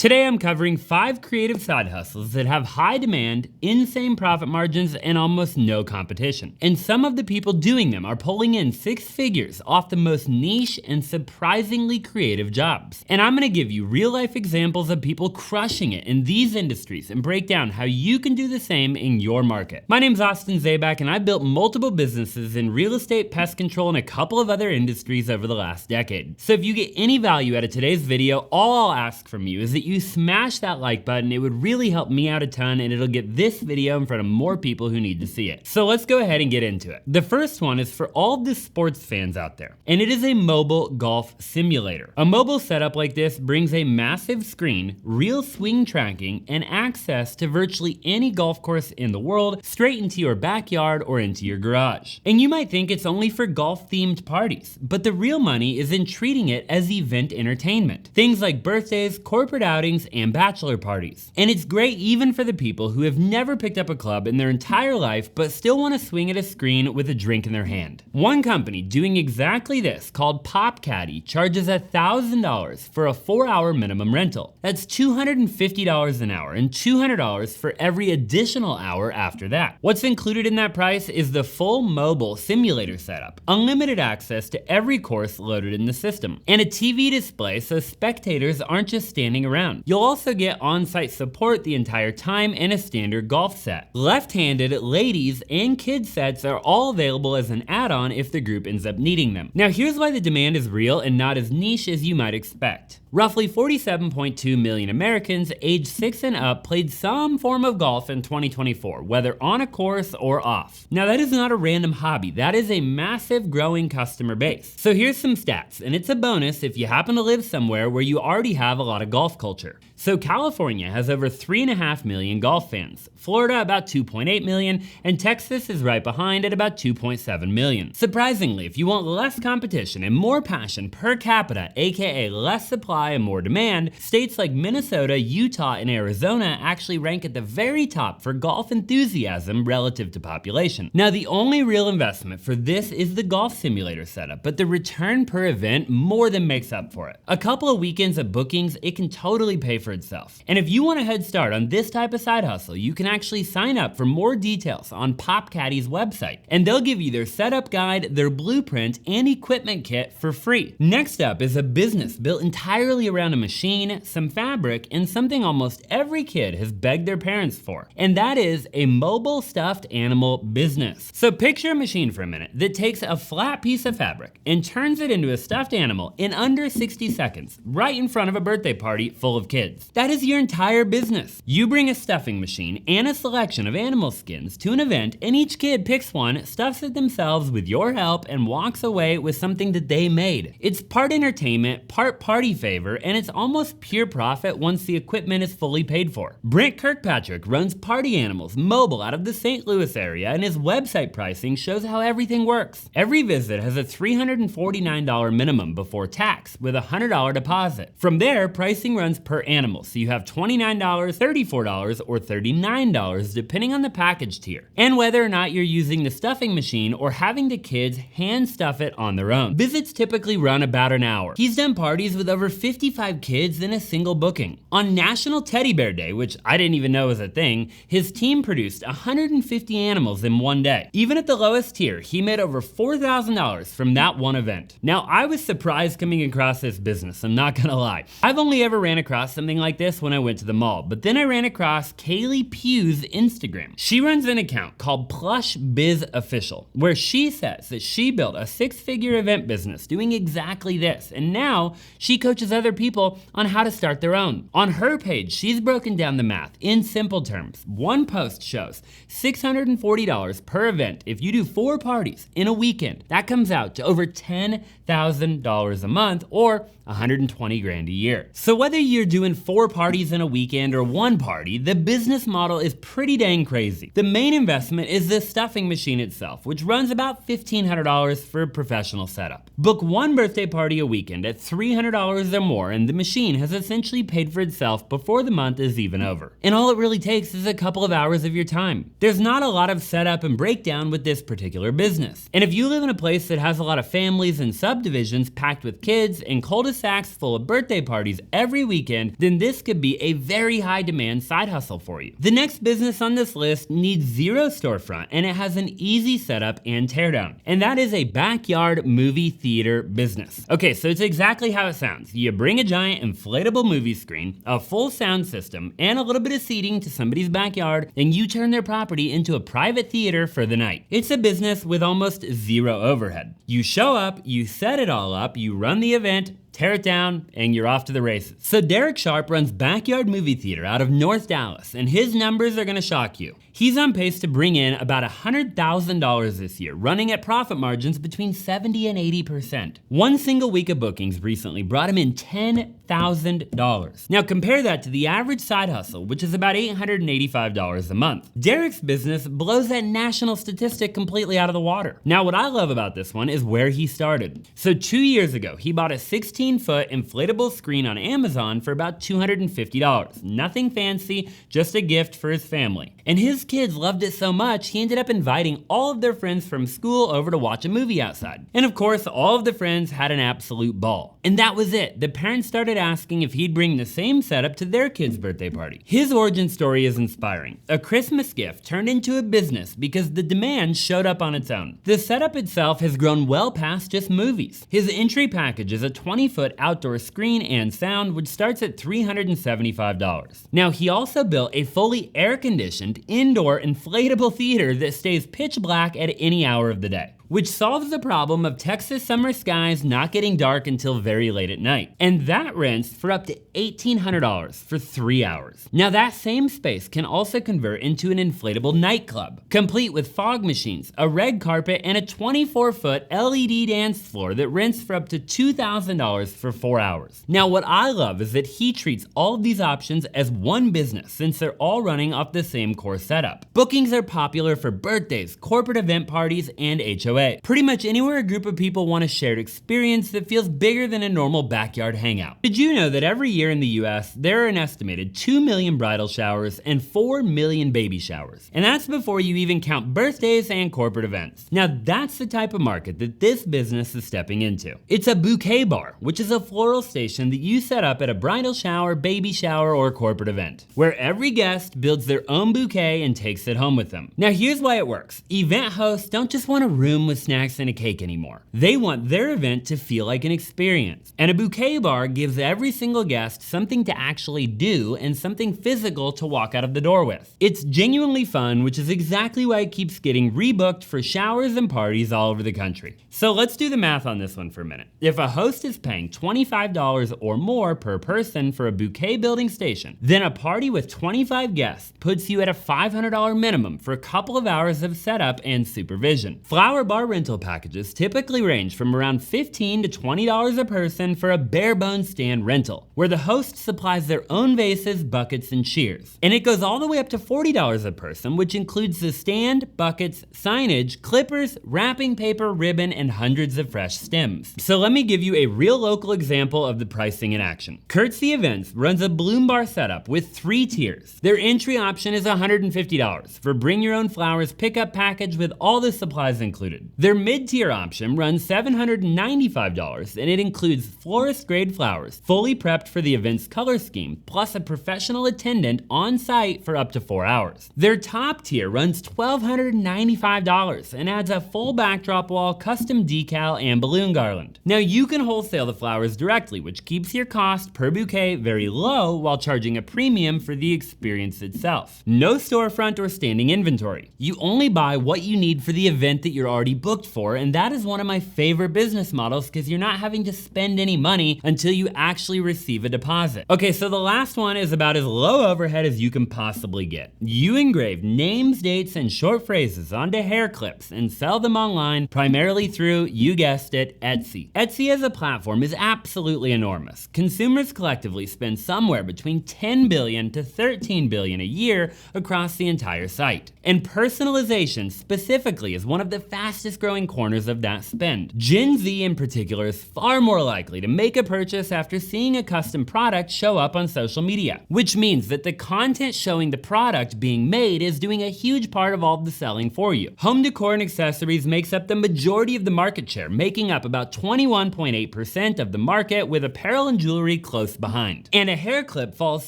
Today I'm covering 5 creative side hustles that have high demand, insane profit margins, and almost no competition. And some of the people doing them are pulling in 6 figures off the most niche and surprisingly creative jobs. And I'm gonna give you real life examples of people crushing it in these industries and break down how you can do the same in your market. My name's Austin Zabak, and I've built multiple businesses in real estate, pest control, and a couple of other industries over the last decade. So if you get any value out of today's video, all I'll ask from you is that you smash that like button. It would really help me out a ton, and it'll get this video in front of more people who need to see it. So let's go ahead and get into it. The first one is for all the sports fans out there, and it is a mobile golf simulator. A mobile setup like this brings a massive screen, real swing tracking, and access to virtually any golf course in the world straight into your backyard or into your garage. And you might think it's only for golf-themed parties, but the real money is in treating it as event entertainment. Things like birthdays, corporate outings, and bachelor parties. And it's great even for the people who have never picked up a club in their entire life but still want to swing at a screen with a drink in their hand. One company doing exactly this, called PopCaddy, charges $1,000 for a 4-hour minimum rental. That's $250 an hour and $200 for every additional hour after that. What's included in that price is the full mobile simulator setup, unlimited access to every course loaded in the system, and a TV display so spectators aren't just standing around. You'll also get on-site support the entire time and a standard golf set. Left-handed, ladies, and kids sets are all available as an add-on if the group ends up needing them. Now here's why the demand is real and not as niche as you might expect. Roughly 47.2 million Americans aged 6 and up played some form of golf in 2024, whether on a course or off. Now that is not a random hobby, that is a massive growing customer base. So here's some stats, and it's a bonus if you happen to live somewhere where you already have a lot of golf culture. So California has over 3.5 million golf fans, Florida about 2.8 million, and Texas is right behind at about 2.7 million. Surprisingly, if you want less competition and more passion per capita, aka less supply and more demand, states like Minnesota, Utah, and Arizona actually rank at the very top for golf enthusiasm relative to population. Now the only real investment for this is the golf simulator setup, but the return per event more than makes up for it. A couple of weekends of bookings, it can totally pay for itself. And if you want a head start on this type of side hustle, you can actually sign up for more details on PopCaddy's website, and they'll give you their setup guide, their blueprint, and equipment kit for free. Next up is a business built entirely around a machine, some fabric, and something almost every kid has begged their parents for, and that is a mobile stuffed animal business. So picture a machine for a minute that takes a flat piece of fabric and turns it into a stuffed animal in under 60 seconds, right in front of a birthday party full of kids. That is your entire business. You bring a stuffing machine and a selection of animal skins to an event, and each kid picks one, stuffs it themselves with your help, and walks away with something that they made. It's part entertainment, part party favor, and it's almost pure profit once the equipment is fully paid for. Brent Kirkpatrick runs Party Animals mobile out of the St. Louis area, and his website pricing shows how everything works. Every visit has a $349 minimum before tax with a $100 deposit. From there, pricing runs per animal, so you have $29, $34, or $39 depending on the package tier, and whether or not you're using the stuffing machine or having the kids hand stuff it on their own. Visits typically run about an hour. He's done parties with over 55 kids in a single booking. On National Teddy Bear Day, which I didn't even know was a thing, his team produced 150 animals in one day. Even at the lowest tier, he made over $4,000 from that one event. Now, I was surprised coming across this business, I'm not gonna lie. I've only ever ran across something like this when I went to the mall, but then I ran across Kaylee Pugh's Instagram. She runs an account called Plush Biz Official, where she says that she built a 6-figure event business doing exactly this, and now she coaches other people on how to start their own. On her page, she's broken down the math in simple terms. One post shows $640 per event if you do 4 parties in a weekend. That comes out to over $10,000 a month, or 120 grand a year. So whether you're doing 4 parties in a weekend or 1 party, the business model is pretty dang crazy. The main investment is the stuffing machine itself, which runs about $1,500 for a professional setup. Book 1 birthday party a weekend at $300 or or more, and the machine has essentially paid for itself before the month is even over. And all it really takes is a couple of hours of your time. There's not a lot of setup and breakdown with this particular business. And if you live in a place that has a lot of families and subdivisions packed with kids and cul-de-sacs full of birthday parties every weekend, then this could be a very high demand side hustle for you. The next business on this list needs zero storefront, and it has an easy setup and teardown. And that is a backyard movie theater business. Okay, so it's exactly how it sounds. You bring a giant inflatable movie screen, a full sound system, and a little bit of seating to somebody's backyard, and you turn their property into a private theater for the night. It's a business with almost zero overhead. You show up, you set it all up, you run the event, tear it down, and you're off to the races. So Derek Sharp runs Backyard Movie Theater out of North Dallas, and his numbers are gonna shock you. He's on pace to bring in about $100,000 this year, running at profit margins between 70 and 80%. One single week of bookings recently brought him in $10,000. Now compare that to the average side hustle, which is about $885 a month. Derek's business blows that national statistic completely out of the water. Now what I love about this one is where he started. So 2 years ago, he bought a 16-foot inflatable screen on Amazon for about $250. Nothing fancy, just a gift for his family. And his kids loved it so much, he ended up inviting all of their friends from school over to watch a movie outside. And of course, all of the friends had an absolute ball. And that was it. The parents started asking if he'd bring the same setup to their kid's birthday party. His origin story is inspiring. A Christmas gift turned into a business because the demand showed up on its own. The setup itself has grown well past just movies. His entry package is a 20-foot outdoor screen and sound, which starts at $375. Now, he also built a fully air-conditioned indoor inflatable theater that stays pitch black at any hour of the day, which solves the problem of Texas summer skies not getting dark until very late at night. And that rents for up to $1,800 for 3 hours. Now that same space can also convert into an inflatable nightclub, complete with fog machines, a red carpet, and a 24-foot LED dance floor that rents for up to $2,000 for 4 hours. Now what I love is that he treats all of these options as one business, since they're all running off the same core setup. Bookings are popular for birthdays, corporate event parties, and HOA. Pretty much anywhere a group of people want a shared experience that feels bigger than a normal backyard hangout. Did you know that every year in the US, there are an estimated 2 million bridal showers and 4 million baby showers? And that's before you even count birthdays and corporate events. Now that's the type of market that this business is stepping into. It's a bouquet bar, which is a floral station that you set up at a bridal shower, baby shower, or corporate event, where every guest builds their own bouquet and takes it home with them. Now here's why it works. Event hosts don't just want a room with snacks and a cake anymore. They want their event to feel like an experience. And a bouquet bar gives every single guest something to actually do and something physical to walk out of the door with. It's genuinely fun, which is exactly why it keeps getting rebooked for showers and parties all over the country. So let's do the math on this one for a minute. If a host is paying $25 or more per person for a bouquet building station, then a party with 25 guests puts you at a $500 minimum for a couple of hours of setup and supervision. Flower bar rental packages typically range from around $15 to $20 a person for a bare bones stand rental, where the host supplies their own vases, buckets, and shears. And it goes all the way up to $40 a person, which includes the stand, buckets, signage, clippers, wrapping paper, ribbon, and hundreds of fresh stems. So let me give you a real local example of the pricing in action. Curtsy Events runs a bloom bar setup with 3 tiers. Their entry option is $150 for bring your own flowers pickup package with all the supplies included. Their mid-tier option runs $795, and it includes florist-grade flowers, fully prepped for the event's color scheme, plus a professional attendant on site for up to 4 hours. Their top tier runs $1,295 and adds a full backdrop wall, custom decal, and balloon garland. Now you can wholesale the flowers directly, which keeps your cost per bouquet very low while charging a premium for the experience itself. No storefront or standing inventory. You only buy what you need for the event that you're already booked for, and that is one of my favorite business models because you're not having to spend any money until you actually receive a deposit. Okay, so the last one is about as low overhead as you can possibly get. You engrave names, dates, and short phrases onto hair clips and sell them online, primarily through, you guessed it, Etsy. Etsy as a platform is absolutely enormous. Consumers collectively spend somewhere between $10 billion to $13 billion a year across the entire site. And personalization specifically is one of the fastest fastest growing corners of that spend. Gen Z in particular is far more likely to make a purchase after seeing a custom product show up on social media, which means that the content showing the product being made is doing a huge part of all the selling for you. Home decor and accessories makes up the majority of the market share, making up about 21.8% of the market, with apparel and jewelry close behind. And a hair clip falls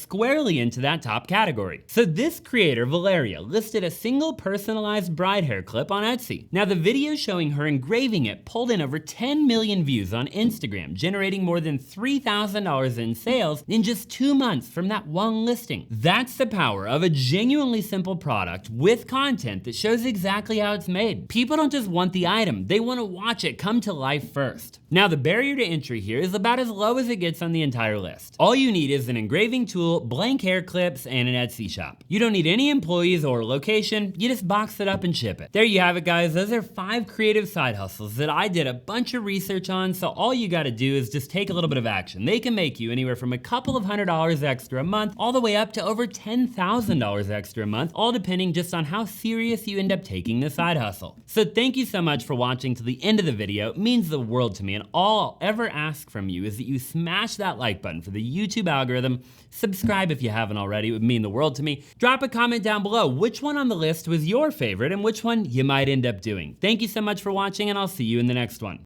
squarely into that top category. So this creator, Valeria, listed a single personalized bride hair clip on Etsy. Now the video showing her engraving it pulled in over 10 million views on Instagram, generating more than $3,000 in sales in just 2 months from that one listing. That's the power of a genuinely simple product with content that shows exactly how it's made. People don't just want the item, they want to watch it come to life first. Now the barrier to entry here is about as low as it gets on the entire list. All you need is an engraving tool, blank hair clips, and an Etsy shop. You don't need any employees or location, you just box it up and ship it. There you have it, guys. Those are 5 creative side hustles that I did a bunch of research on, so all you gotta do is just take a little bit of action. They can make you anywhere from a couple of $100 extra a month all the way up to over $10,000 extra a month, all depending just on how serious you end up taking the side hustle. So thank you so much for watching to the end of the video. It means the world to me, and all I'll ever ask from you is that you smash that like button for the YouTube algorithm. Subscribe if you haven't already, it would mean the world to me. Drop a comment down below which one on the list was your favorite and which one you might end up doing. Thank you so much for watching, and I'll see you in the next one.